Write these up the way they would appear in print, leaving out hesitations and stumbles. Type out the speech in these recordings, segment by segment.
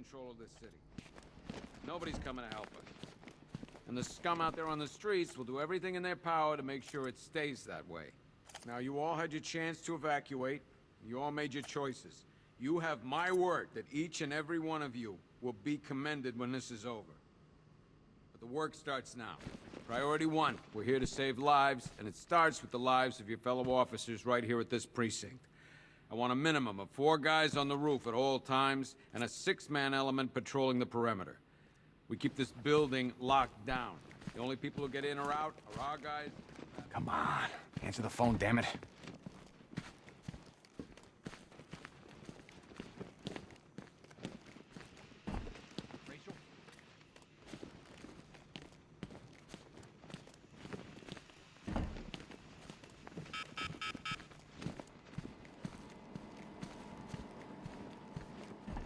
control of this city. Nobody's coming to help us. And the scum out there on the streets will do everything in their power to make sure it stays that way. Now, you all had your chance to evacuate. You all made your choices. You have my word that each and every one of you will be commended when this is over. But the work starts now. Priority 1, we're here to save lives, and it starts with the lives of your fellow officers right here at this precinct. I want a minimum of 4 guys on the roof at all times, and a 6-man element patrolling the perimeter. We keep this building locked down. The only people who get in or out are our guys. Come on. Answer the phone, damn it. Rachel?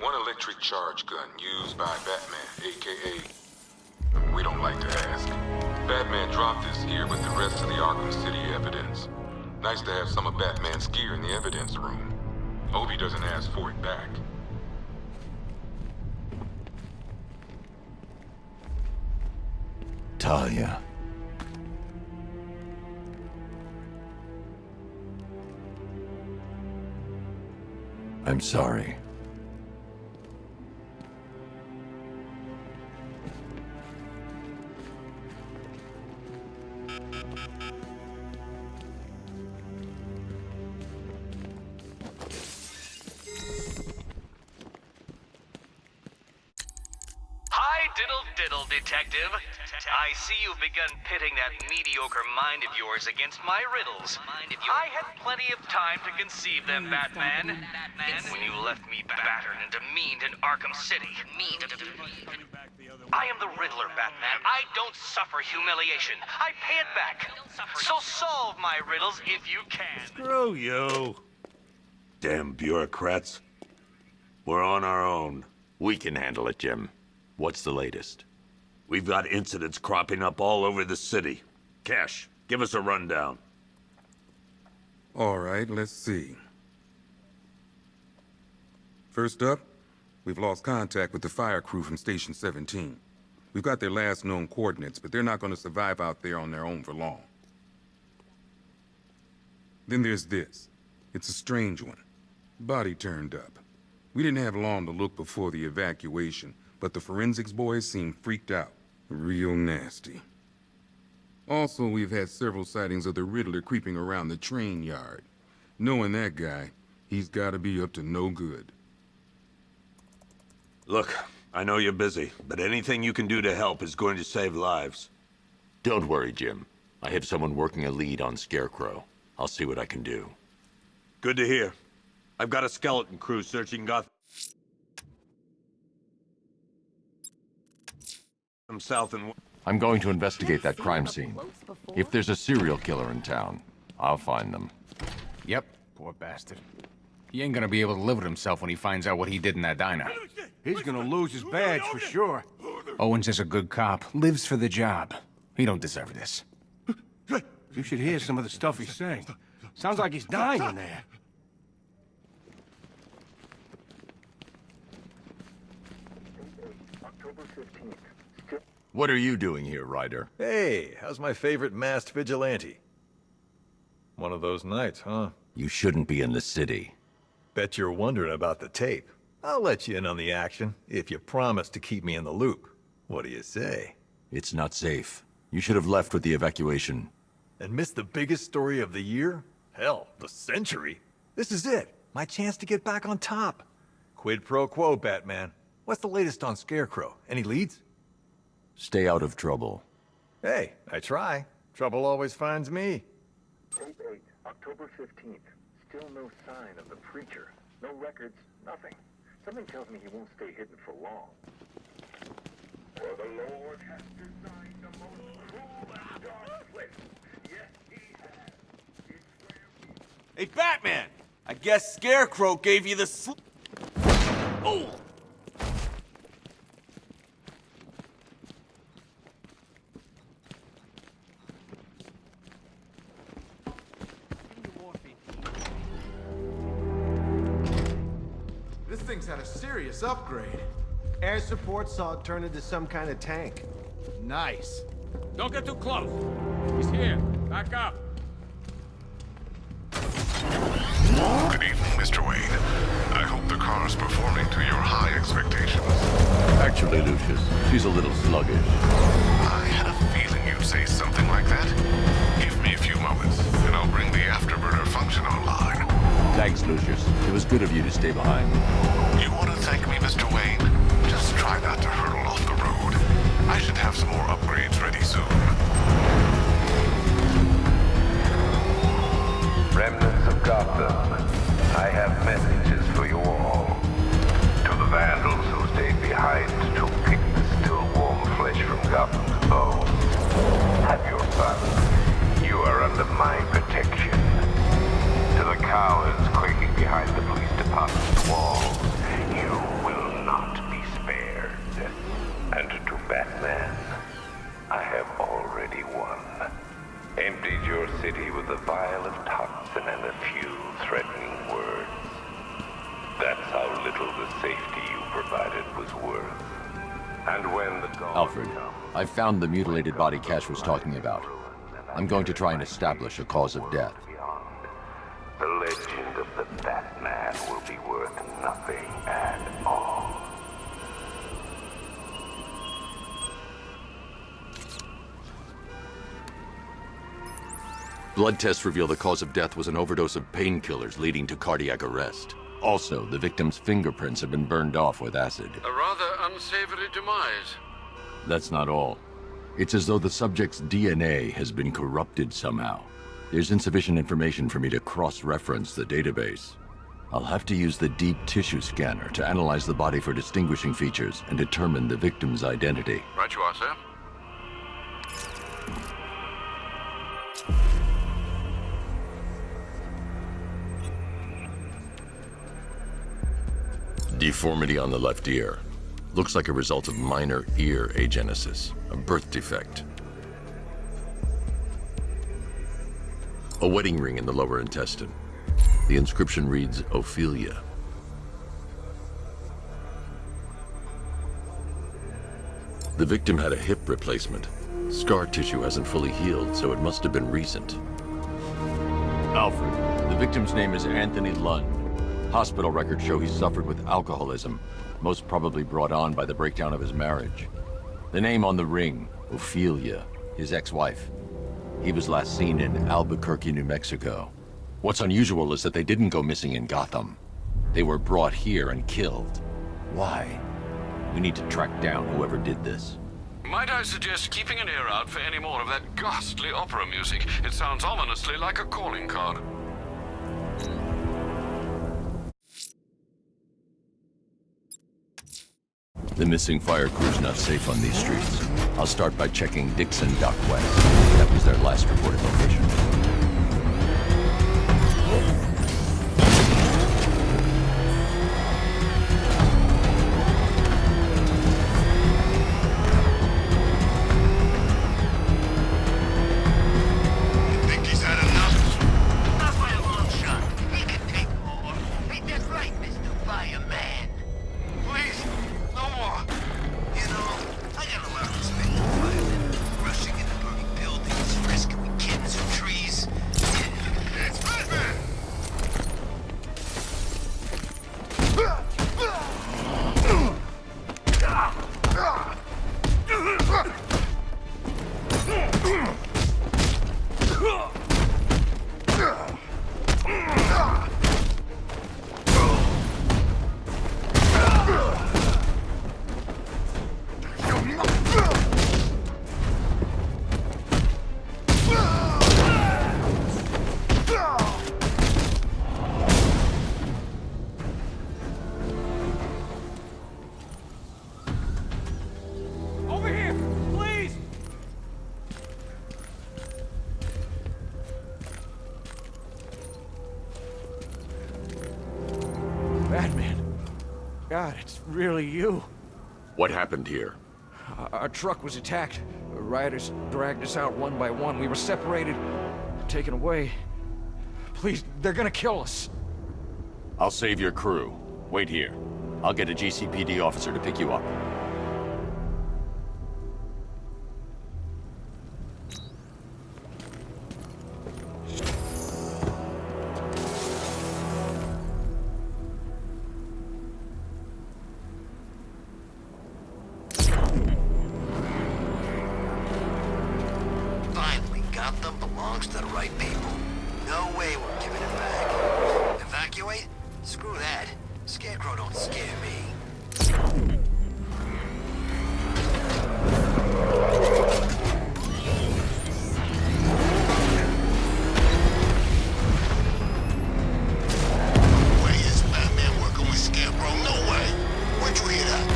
One electric charge gun used by Batman, a.k.a. We don't like to ask. Batman dropped this here with the rest of the Arkham City evidence. Nice to have some of Batman's gear in the evidence room. Hope he doesn't ask for it back. Talia. I'm sorry. Diddle, detective. I see you've begun pitting that mediocre mind of yours against my riddles. I had plenty of time to conceive them, Batman. When you left me battered and demeaned in Arkham City. I am the Riddler, Batman. I don't suffer humiliation. I pay it back. So solve my riddles if you can. Screw you. Damn bureaucrats. We're on our own. We can handle it, Jim. What's the latest? We've got incidents cropping up all over the city. Cash, give us a rundown. All right, let's see. First up, we've lost contact with the fire crew from Station 17. We've got their last known coordinates, but they're not going to survive out there on their own for long. Then there's this. It's a strange one. Body turned up. We didn't have long to look before the evacuation, but the forensics boys seem freaked out. Real nasty. Also, we've had several sightings of the Riddler creeping around the train yard. Knowing that guy, he's gotta be up to no good. Look, I know you're busy, but anything you can do to help is going to save lives. Don't worry, Jim. I have someone working a lead on Scarecrow. I'll see what I can do. Good to hear. I've got a skeleton crew searching Gotham south and... I'm going to investigate that crime scene. If there's a serial killer in town, I'll find them. Yep, poor bastard. He ain't gonna be able to live with himself when he finds out what he did in that diner. He's gonna lose his badge for sure. Owens is a good cop, lives for the job. He don't deserve this. You should hear some of the stuff he's saying. Sounds like he's dying in there. October 15th. What are you doing here, Ryder? Hey, how's my favorite masked vigilante? One of those nights, huh? You shouldn't be in the city. Bet you're wondering about the tape. I'll let you in on the action, if you promise to keep me in the loop. What do you say? It's not safe. You should have left with the evacuation. And missed the biggest story of the year? Hell, the century. This is it. My chance to get back on top. Quid pro quo, Batman. What's the latest on Scarecrow? Any leads? Stay out of trouble. Hey, I try. Trouble always finds me. Tape 8, October 15th. Still no sign of the preacher. No records, nothing. Something tells me he won't stay hidden for long. For the Lord has designed the most cruel and dark place. Yes, he has. It's where we... Hey, Batman! I guess Scarecrow gave you the Oh! This thing's had a serious upgrade. Air support saw it turn into some kind of tank. Nice. Don't get too close. He's here. Back up. Good evening, Mr. Wayne. I hope the car's performing to your high expectations. Actually, Lucius, she's a little sluggish. I had a feeling you'd say something like that. Give me a few moments, and I'll bring the afterburner function online. Thanks, Lucius. It was good of you to stay behind. You want to thank me, Mr. Wayne? Just try not to hurtle off the road. I should have some more upgrades ready soon. Remnants of Gotham, I have messages for you all. To the vandals who stayed behind to pick the still warm flesh from Gotham's bones. Have your fun. You are under my protection. To the cowards quaking behind the police department's walls, you will not be spared. And to Batman, I have already won. Emptied your city with a vial of toxin and a few threatening words. That's how little the safety you provided was worth. And when the dawn Alfred, comes, I found the mutilated body Cash was talking about. I'm going to try and establish a cause of death. the legend of the Batman will be worth nothing at all. Blood tests reveal the cause of death was an overdose of painkillers leading to cardiac arrest. Also, the victim's fingerprints have been burned off with acid. A rather unsavory demise. That's not all. It's as though the subject's DNA has been corrupted somehow. There's insufficient information for me to cross-reference the database. I'll have to use the deep tissue scanner to analyze the body for distinguishing features and determine the victim's identity. Right you are, sir. Deformity on the left ear. Looks like a result of minor ear agenesis, a birth defect. A wedding ring in the lower intestine. The inscription reads, Ophelia. The victim had a hip replacement. Scar tissue hasn't fully healed, so it must have been recent. Alfred, the victim's name is Anthony Lund. Hospital records show he suffered with alcoholism, most probably brought on by the breakdown of his marriage. The name on the ring, Ophelia, his ex-wife. He was last seen in Albuquerque, New Mexico. What's unusual is that they didn't go missing in Gotham. They were brought here and killed. Why? We need to track down whoever did this. Might I suggest keeping an ear out for any more of that ghastly opera music? It sounds ominously like a calling card. The missing fire crew's not safe on these streets. I'll start by checking Dixon Dock West. That was their last reported location. Think he's had enough? Not by a long shot. He can take more. Ain't that right, Mr. Fireman? Please, no more. You know, I got a lot of respect for firemen. Rushing into burning buildings, rescuing kids and trees. It's Batman! Over here, please! Batman. God, it's really you. What happened here? Our truck was attacked. Rioters dragged us out one by one. We were separated, taken away. Please, they're gonna kill us. I'll save your crew. Wait here. I'll get a GCPD officer to pick you up. Finally got them. Belongs to the right people. No way we're giving it back. Evacuate? Screw that. Scarecrow don't scare me. Way is Batman working with Scarecrow? No way. Where'd you hear that?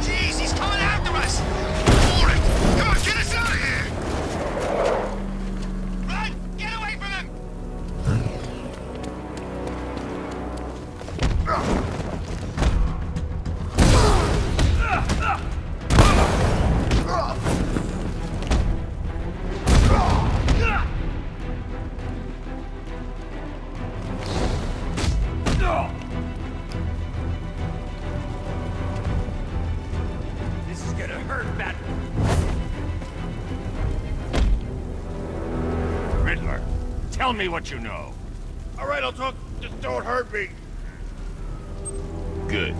Jeez, he's coming after us! Hold it! Come on, get us out of here! Run! Get away from him! This is gonna hurt, Batman. Riddler, tell me what you know. All right, I'll talk. Just don't hurt me. Good.